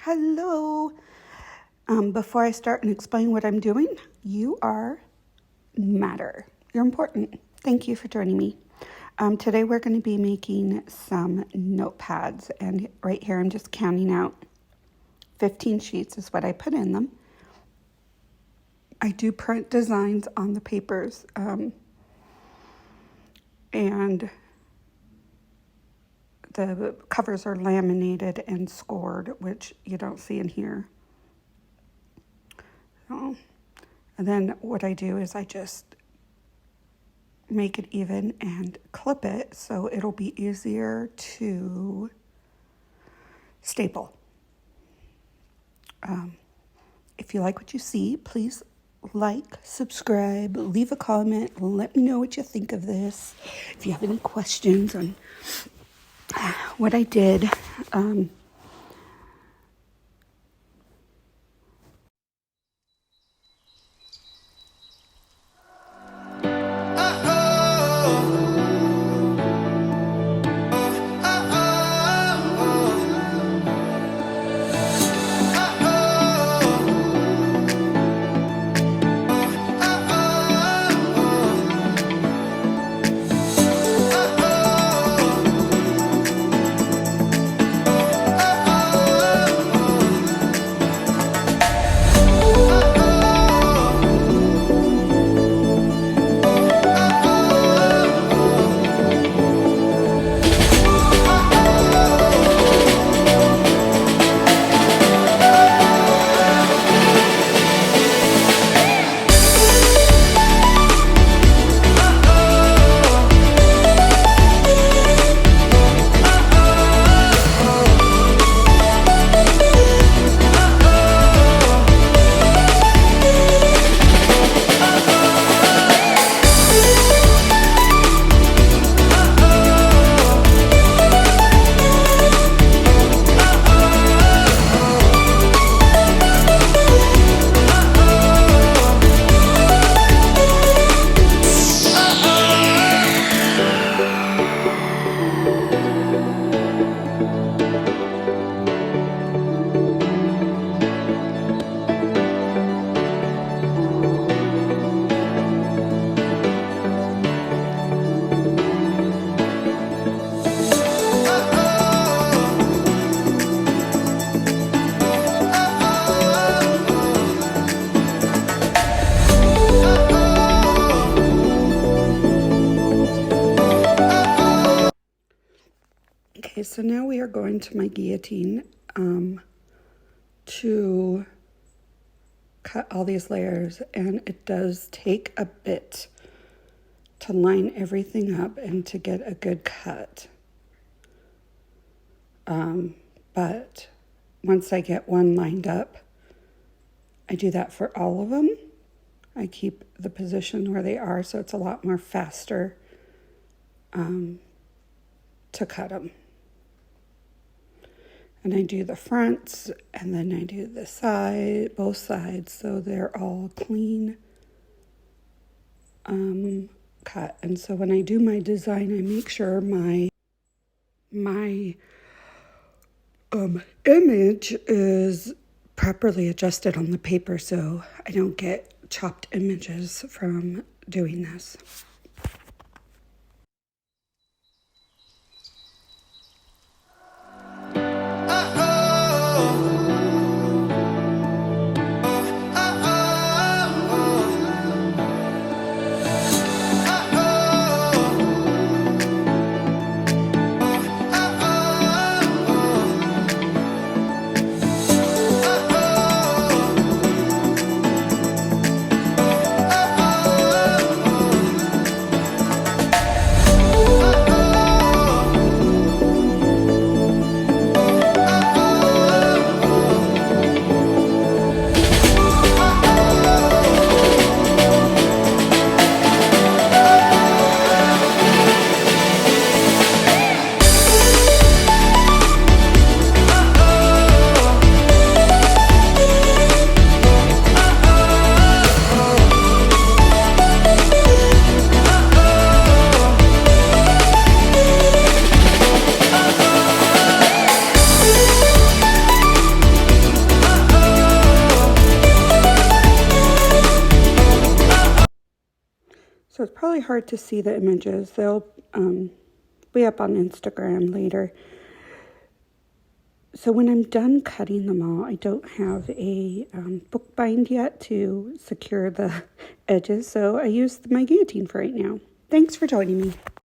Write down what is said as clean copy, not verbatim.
Hello. Before I start and explain what I'm doing, you matter. You're important. Thank you for joining me. Today we're going to be making some notepads, and right here I'm just counting out 15 sheets is what I put in them. I do print designs on the papers, and the covers are laminated and scored, which you don't see in here. And then what I do is I just make it even and clip it so it'll be easier to staple. If you like what you see, please like, subscribe, leave a comment, let me know what you think of this. If you have any questions on what I did, okay, so now we are going to my guillotine to cut all these layers, and it does take a bit to line everything up and to get a good cut. But once I get one lined up, I do that for all of them. I keep the position where they are, so it's a lot more faster to cut them. And I do the fronts, and then I do the side, both sides, so they're all clean cut. And so when I do my design, I make sure my image is properly adjusted on the paper, so I don't get chopped images from doing this. So it's probably hard to see the images. They'll be up on Instagram later. So when I'm done cutting them all, I don't have a bookbind yet to secure the edges, so I use my guillotine for right now. Thanks for joining me.